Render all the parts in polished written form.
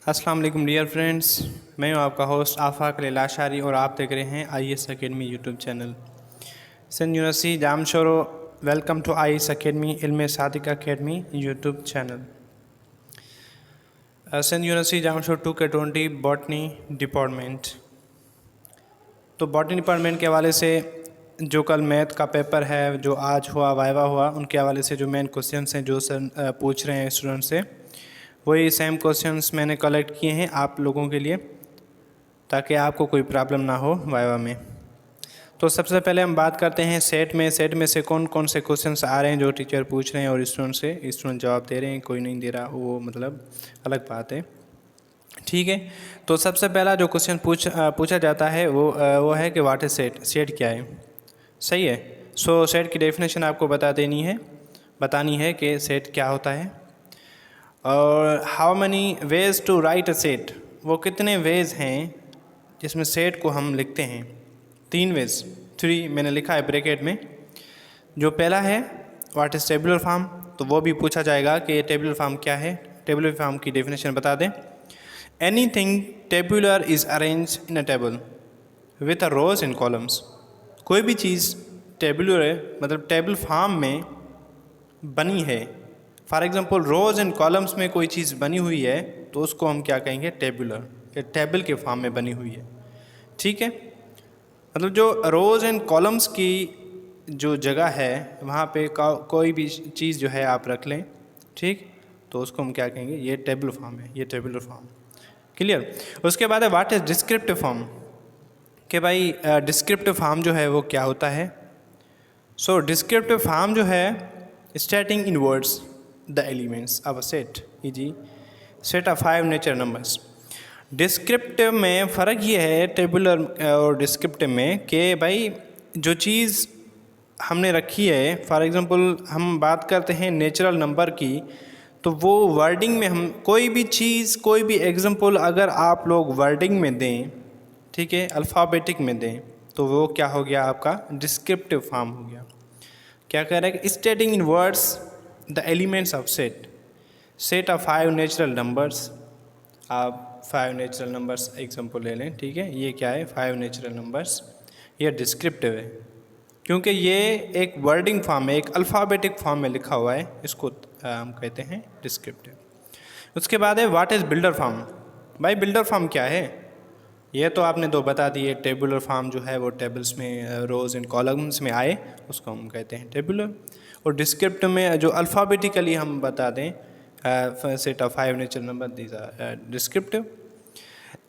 अस्सलाम वालेकुम dear friends, मैं हूं आपका होस्ट आफाक लाशारी और आप देख रहे हैं IAS academy YouTube channel. Sindh university Jamshoro welcome to IAS academy Ilm Sadiq academy YouTube channel. Sindh university Jamshoro 2K20 botany department. तो बॉटनी डिपार्टमेंट के हवाले से जो कल मैथ का पेपर है, जो आज हुआ वाइवा हुआ, उनके हवाले से जो मेन क्वेश्चंस हैं जो सर पूछ रहे हैं स्टूडेंट से, वही सेम क्वेश्चंस मैंने कलेक्ट किए हैं आप लोगों के लिए, ताकि आपको कोई प्रॉब्लम ना हो वाइवा में। तो सबसे पहले हम बात करते हैं सेट में से कौन कौन से क्वेश्चंस आ रहे हैं जो टीचर पूछ रहे हैं और स्टूडेंट जवाब दे रहे हैं, कोई नहीं दे रहा, वो मतलब अलग बात है। ठीक है, तो सबसे पहला जो क्वेश्चन पूछा जाता है वो है कि व्हाट इज सेट, सेट क्या है। सही है। सो सेट की डेफिनेशन आपको बतानी है कि सेट क्या होता है। और how many ways to write a set, वो कितने वेज हैं जिसमें सेट को हम लिखते हैं। 3 वेज, 3 मैंने लिखा है ब्रैकेट में। जो पहला है व्हाट इज़ टेबुलर फॉर्म, तो वो भी पूछा जाएगा कि टेबुलर फॉर्म क्या है। टेबुलर फॉर्म की डेफिनेशन बता दें। Anything tabular is arrange in a table with a rows in columns. कोई भी चीज़ टेबुलर है, मतलब टेबल फॉर्म में बनी है। For example rows and columns में कोई चीज़ बनी हुई है तो उसको हम क्या कहेंगे, टेबुलर, या टेबल के फॉर्म में बनी हुई है। ठीक है, मतलब जो रोज एंड कॉलम्स की जो जगह है वहाँ पे कोई भी चीज़ जो है आप रख लें, ठीक, तो उसको हम क्या कहेंगे, ये टेबल फॉर्म है, ये टेबुलर फॉर्म। क्लियर। उसके बाद है व्हाट इज डिस्क्रिप्टिव फॉर्म, कि भाई डिस्क्रिप्टिव फॉर्म जो है वो क्या होता है। सो डिस्क्रिप्टिव फॉर्म जो है stating in words the elements of a set, e g. Set of 5 nature numbers. Descriptive में फ़र्क ये है टेबुलर और डिस्क्रिप्टिव में कि भाई जो चीज़ हमने रखी है, फॉर एग्जांपल हम बात करते हैं नेचुरल नंबर की, तो वो वर्डिंग में हम कोई भी चीज़, कोई भी एग्जांपल अगर आप लोग वर्डिंग में दें, ठीक है, अल्फ़ाबेटिक में दें, तो वो क्या हो गया, आपका डिस्क्रिप्टिव फॉर्म हो गया। क्या कह रहा है कि स्टेटिंग in words the elements of set of 5 natural numbers. आप 5 नेचुरल नंबर्स एग्जांपल ले लें, ठीक है, ये क्या है, 5 नेचुरल नंबर्स, ये डिस्क्रिप्टिव है क्योंकि ये एक वर्डिंग फॉर्म में, एक अल्फ़ाबेटिक फॉर्म में लिखा हुआ है, इसको हम कहते हैं डिस्क्रिप्टिव। उसके बाद है व्हाट इज़ बिल्डर फॉर्म। भाई बिल्डर फॉर्म क्या है, ये तो आपने दो बता दिए। टेबुलर फॉर्म जो है वो टेबल्स में, रोज एंड कॉलम्स में आए, उसको हम कहते हैं टेबुलर। और डिस्क्रिप्टिव में जो अल्फ़ाबेटिकली हम बता दें, set of 5 natural number, these are descriptive.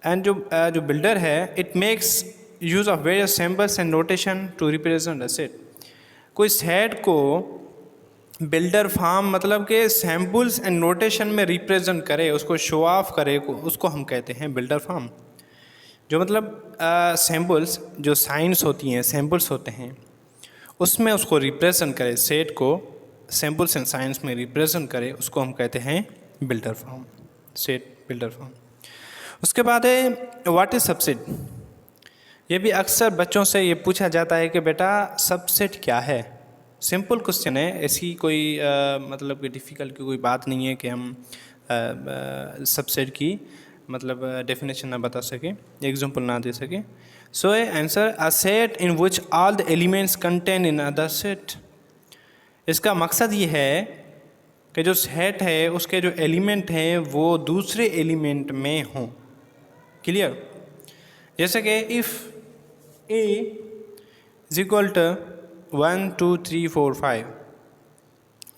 And जो बिल्डर है, it makes use of various symbols and notation to represent a set. कोई सेट को बिल्डर फॉर्म मतलब कि सैम्पल्स एंड नोटेशन में रिप्रेजेंट करे, उसको शो ऑफ करे, उसको हम कहते हैं बिल्डर फॉर्म। जो मतलब सैम्पल्स, जो साइंस होती हैं, सैम्पल्स होते हैं, उसमें उसको रिप्रेजेंट करे, सेट को सैम्पल्स एंड साइंस में रिप्रेजेंट करे, उसको हम कहते हैं builder form, set builder form. उसके बाद है व्हाट इज सबसेट। ये भी अक्सर बच्चों से ये पूछा जाता है कि बेटा सबसेट क्या है। सिंपल क्वेश्चन है, ऐसी कोई मतलब कि डिफ़िकल्ट की कोई बात नहीं है कि हम सबसेट की मतलब डेफिनेशन ना बता सके, एग्जांपल ना दे सके। So answer a set in which all the elements contain in other set. इसका मकसद ये है कि जो सेट है उसके जो एलिमेंट हैं वो दूसरे एलिमेंट में हों। क्लियर। जैसे कि if A is equal to 1 2 3 4 5,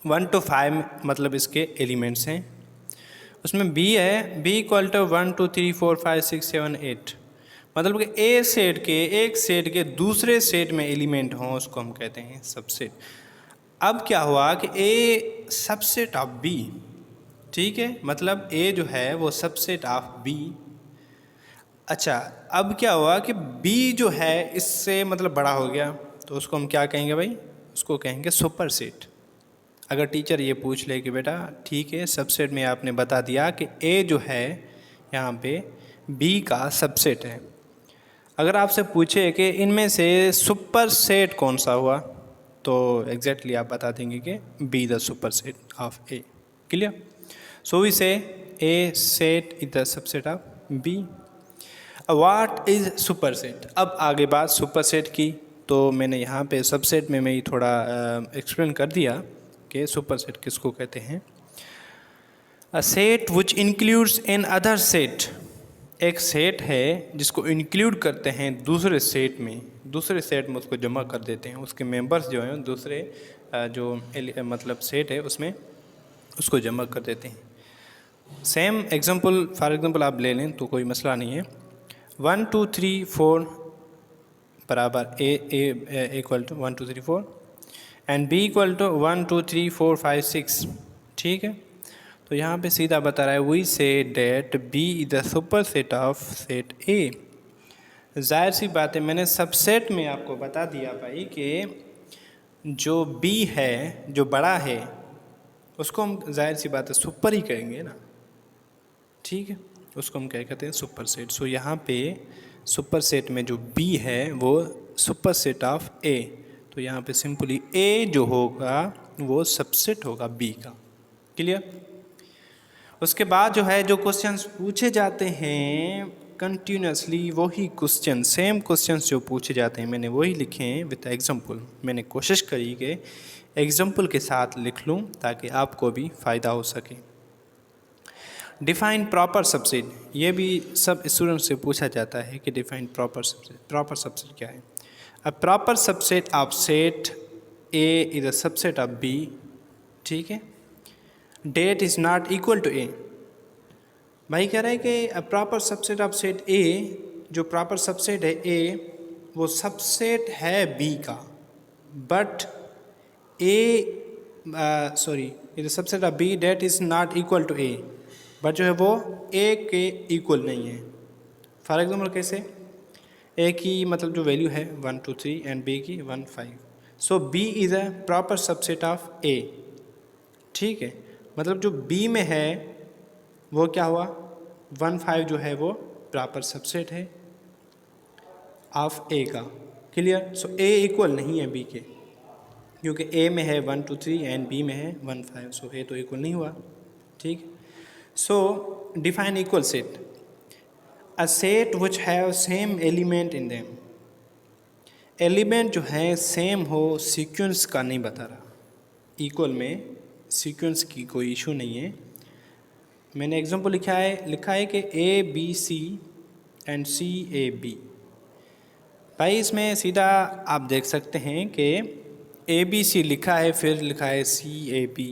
1 to 5 मतलब इसके एलिमेंट्स हैं। उसमें बी है, बी इक्वल टू 1 2 3 4 5 6 7 8, मतलब कि ए सेट के, एक सेट के दूसरे सेट में एलिमेंट हों, उसको हम कहते हैं सबसेट। अब क्या हुआ कि ए सबसेट ऑफ बी, ठीक है, मतलब ए जो है वो सबसेट ऑफ बी। अच्छा, अब क्या हुआ कि बी जो है इससे मतलब बड़ा हो गया, तो उसको हम क्या कहेंगे भाई, उसको कहेंगे सुपर सेट। अगर टीचर ये पूछ ले कि बेटा ठीक है सबसेट में आपने बता दिया कि ए जो है यहाँ पे बी का सबसेट है, अगर आपसे पूछे कि इनमें से सुपर सेट कौन सा हुआ, तो एग्जैक्टली आप बता देंगे कि B the super set of A. Clear. So we say A set is the subset of B. What is super set? अब आगे बात सुपर सेट की, तो मैंने यहाँ पे सबसेट में मैं ही थोड़ा एक्सप्लेन कर दिया कि सुपर सेट किसको कहते हैं। A set which includes an other set, एक सेट है जिसको इंक्लूड करते हैं दूसरे सेट में उसको जमा कर देते हैं, उसके मेंबर्स जो हैं दूसरे मतलब सेट है उसमें उसको जमा कर देते हैं। सेम एग्जांपल फॉर एग्जांपल आप ले लें तो कोई मसला नहीं है। 1 2 3 4 बराबर A equal to 1 2 3 4 and B equal to 1 2 3 4 5 6, ठीक है। तो यहाँ पे सीधा बता रहा है we say that B is the super set of set A. जाहिर सी बात है, मैंने सबसेट में आपको बता दिया भाई कि जो बी है जो बड़ा है उसको हम जाहिर सी बात है सुपर ही कहेंगे ना, ठीक है, उसको हम क्या कहते हैं सुपर सेट। सो यहाँ पे सुपर सेट में जो बी है वो सुपर सेट ऑफ ए, तो यहाँ पे सिंपली ए जो होगा वो सबसेट होगा बी का। क्लियर? उसके बाद जो है जो क्वेश्चंस पूछे जाते हैं कंटिन्यूसली वही क्वेश्चन, सेम क्वेश्चंस जो पूछे जाते हैं मैंने वही लिखे हैं विद एग्जांपल। मैंने कोशिश करी कि एग्जांपल के साथ लिख लूँ ताकि आपको भी फ़ायदा हो सके। डिफाइन प्रॉपर सबसेट, ये भी सब स्टूडेंट से पूछा जाता है कि define proper subset. Proper subset क्या है? A proper subset of set A is a subset of B, ठीक है। That is not equal to A, भाई कह रहा है कि a proper subset of set A, जो प्रॉपर सबसेट है ए वो सबसेट है बी का, but A is subset of B that is not equal to A, but जो है वो ए के इक्वल नहीं है। फॉर एग्जाम्पल कैसे? ए की मतलब जो वैल्यू है 1 2 3 एंड बी की 1 5, so B is a proper subset of A, ठीक है। मतलब जो बी में है वो क्या हुआ 1 5 जो है वो प्रॉपर सबसेट है ऑफ ए का। क्लियर? सो ए इक्वल नहीं है बी के, क्योंकि ए में है 1 2 3 एंड बी में है 1 5, सो ए तो इक्वल नहीं हुआ, ठीक। सो define equal set, a set which have same element in them. Element जो है सेम हो, सीक्वेंस का नहीं बता रहा। इक्वल में सीक्वेंस की कोई इशू नहीं है। मैंने एग्जांपल लिखा है कि A B C and C A B. भाई इसमें सीधा आप देख सकते हैं कि ए बी सी लिखा है, फिर लिखा है सी ए बी,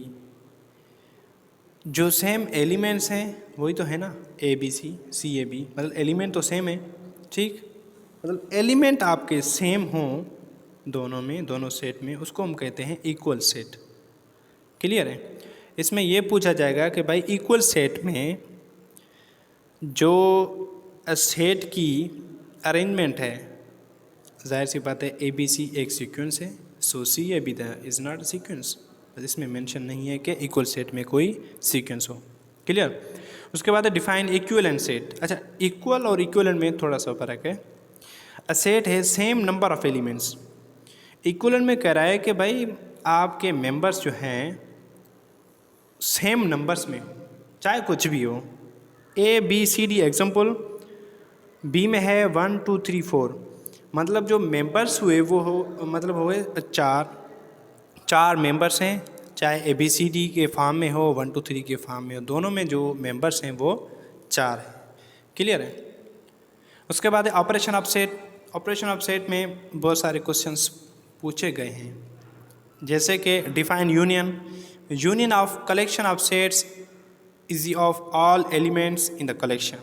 जो सेम एलिमेंट्स हैं वही तो है ना, A B C A B, मतलब एलिमेंट तो सेम है, ठीक। मतलब एलिमेंट आपके सेम हों दोनों में, दोनों सेट में, उसको हम कहते हैं इक्वल सेट। क्लियर है? इसमें ये पूछा जाएगा कि भाई इक्वल सेट में जो सेट की अरेंजमेंट है, जाहिर सी बात है ए बी सी एक सीक्वेंस है, so C A B the is not sequence, इसमें मेंशन नहीं है कि इक्वल सेट में कोई सीक्वेंस हो। क्लियर? उसके बाद है डिफाइन इक्विवेलेंट सेट। अच्छा, इक्वल और इक्विवेलेंट में थोड़ा सा फर्क है। अ सेट है same number of elements. Equivalent में कह रहा है कि भाई आपके मेंबर्स जो हैं सेम नंबर्स में, चाहे कुछ भी हो, A B C D. Example B में है 1 2 3 4, मतलब जो मेंबर्स हुए वो हो मतलब हुए चार मेंबर्स हैं, चाहे ए बी सी डी के फॉर्म में हो 1 2 3 के फॉर्म में हो, दोनों में जो मेंबर्स हैं वो 4 हैं। क्लियर है? उसके बाद operation of set. Operation of set में बहुत सारे क्वेश्चंस पूछे गए हैं, जैसे कि define union. Union of collection of sets is of all elements in the collection.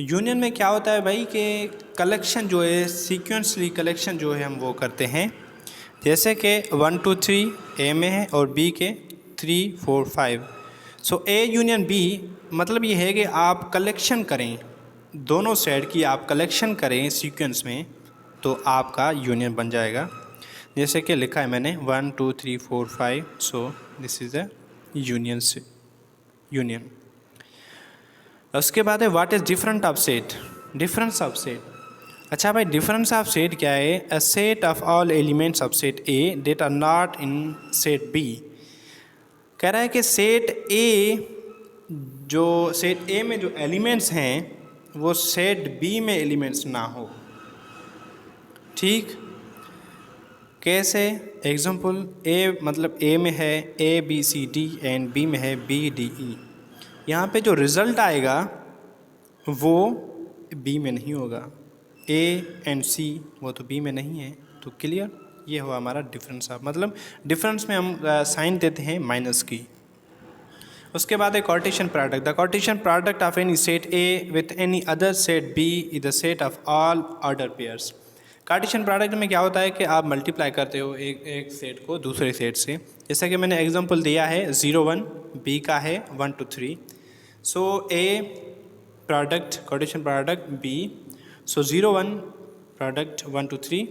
Union में क्या होता है भाई कि कलेक्शन जो है सीक्वेंसली कलेक्शन जो है हम वो करते हैं, जैसे कि 1 2 3 ए में है और बी के 3 4 5। सो ए यूनियन बी मतलब ये है कि आप कलेक्शन करें, दोनों सेट की आप कलेक्शन करें सीक्वेंस में, तो आपका यूनियन बन जाएगा। जैसे कि लिखा है मैंने 1 2 3 4 5, so this is a union. उसके बाद है what is different of set. Difference of set. अच्छा भाई, डिफरेंस ऑफ सेट क्या है? A set of all elements of set A that are not in set B. कह रहा है कि सेट ए जो सेट ए में जो एलिमेंट्स हैं वो सेट बी में एलिमेंट्स ना हो। ठीक, कैसे? एग्जांपल, ए मतलब ए में है A B C D and B में है बी डी ई। यहाँ पे जो रिज़ल्ट आएगा वो बी में नहीं होगा, ए एंड सी वो तो बी में नहीं है। तो क्लियर, ये हुआ हमारा डिफरेंस ऑफ, मतलब डिफरेंस में हम साइन देते हैं माइनस की। उसके बाद है Cartesian product. The Cartesian product of any set A with any other set B is the set of all order pairs. Cartesian product में क्या होता है कि आप मल्टीप्लाई करते हो एक सेट को दूसरे सेट से। जैसा कि मैंने एग्जांपल दिया है 0 1, बी का है 1 2 3। सो ए प्रोडक्ट कार्टेशियन प्रोडक्ट बी, सो 0 1 प्रोडक्ट 1 2 3।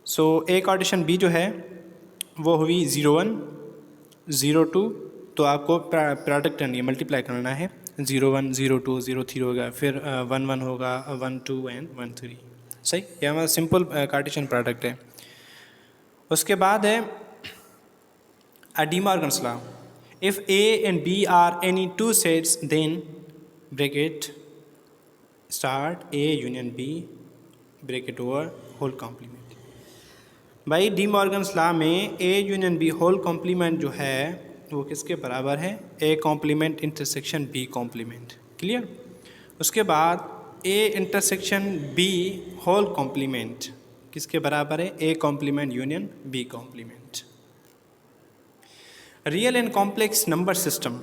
सो ए कार्टेशियन बी जो है वो हुई 0 1 0 2, तो आपको प्रोडक्ट करनी है, मल्टीप्लाई करना है। 0 1 0 2 0 3 होगा, फिर 1 1 होगा, 1 2 एंड 1 3। सही, ये हमारा सिंपल कार्टेशियन प्रोडक्ट है। उसके बाद है De Morgan's law. If A and B are any two sets then bracket start A union B bracket over whole complement. भाई डी मॉर्गन्स लॉ में A union B whole complement जो है वो किसके बराबर है? A complement intersection B complement. Clear? उसके बाद A intersection B whole complement किसके बराबर है? A complement union B complement. Real and complex number system,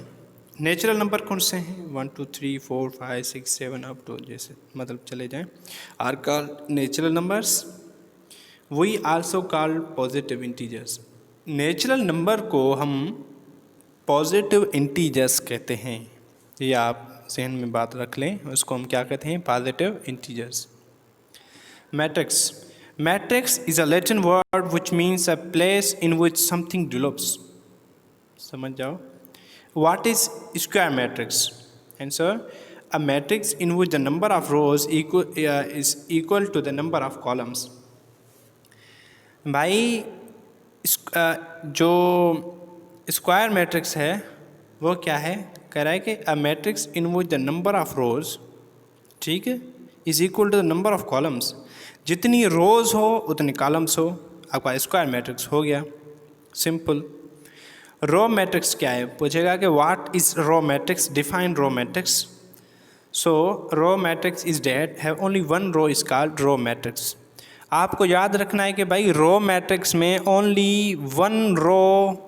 natural number कौन से हैं? 1 2 3 4 5 6 7 अप टू जैसे मतलब चले जाएं, are called natural numbers. We also called positive integers. Natural number को हम पॉजिटिव इंटीजर्स कहते हैं, ये आप जहन में बात रख लें। उसको हम क्या कहते हैं? Positive integers. Matrix, matrix is a Latin word which means a place in which something develops. समझ जाओ। What is square matrix? Answer, a matrix in which the number of rows is equal to the number of columns. भाई जो square matrix है वो क्या है? कह रहा है कि a matrix in which the number of rows, ठीक है, is equal to the number of columns. जितनी रोज हो उतनी कॉलम्स हो, आपका स्क्वायर मैट्रिक्स हो गया। सिंपल। रो मैट्रिक्स क्या है? पूछेगा कि what is row matrix, define row matrix. So row matrix is that have only one row is called row matrix. आपको याद रखना है कि भाई रो मैट्रिक्स में ओनली वन रो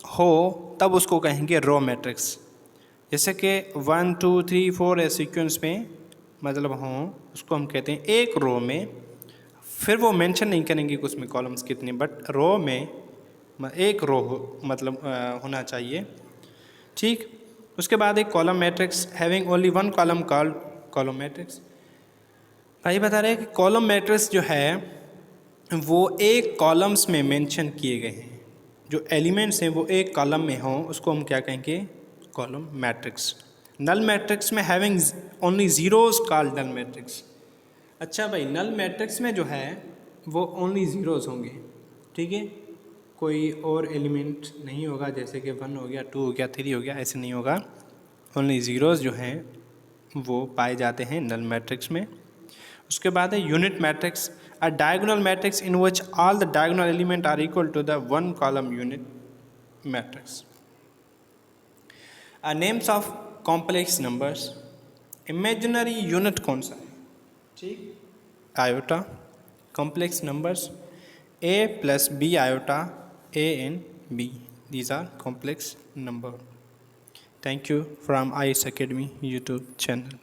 हो तब उसको कहेंगे रो मैट्रिक्स। जैसे कि 1 2 3 4 ऐसे सीक्वेंस में मतलब हों, उसको हम कहते हैं एक रो में। फिर वो मेंशन नहीं करेंगे कि उसमें कॉलम्स कितने, बट रो में एक रो हो मतलब होना चाहिए। ठीक। उसके बाद एक column matrix having only one column called column matrix. भाई बता रहे हैं कि कॉलम मैट्रिक्स जो है वो एक कॉलम्स में मेंशन किए गए हैं, जो एलिमेंट्स हैं वो एक कॉलम में हों, उसको हम क्या कहेंगे? Column matrix. नल मैट्रिक्स में having only zeros called null matrix. अच्छा भाई, नल मैट्रिक्स में जो है वो ओनली ज़ीरोज़ होंगे, ठीक है, कोई और एलिमेंट नहीं होगा, जैसे कि 1 हो गया 2 हो गया 3 हो गया, ऐसे नहीं होगा। ओनली ज़ीरोज़ जो हैं वो पाए जाते हैं नल मैट्रिक्स में। उसके बाद है unit matrix, a diagonal matrix in which all the diagonal element are equal to the one column unit matrix. Names of complex numbers, imaginary unit कौन सा है? ठीक, iota. Complex numbers a plus b iota, a and b, these are complex number. Thank you from IS Academy YouTube channel.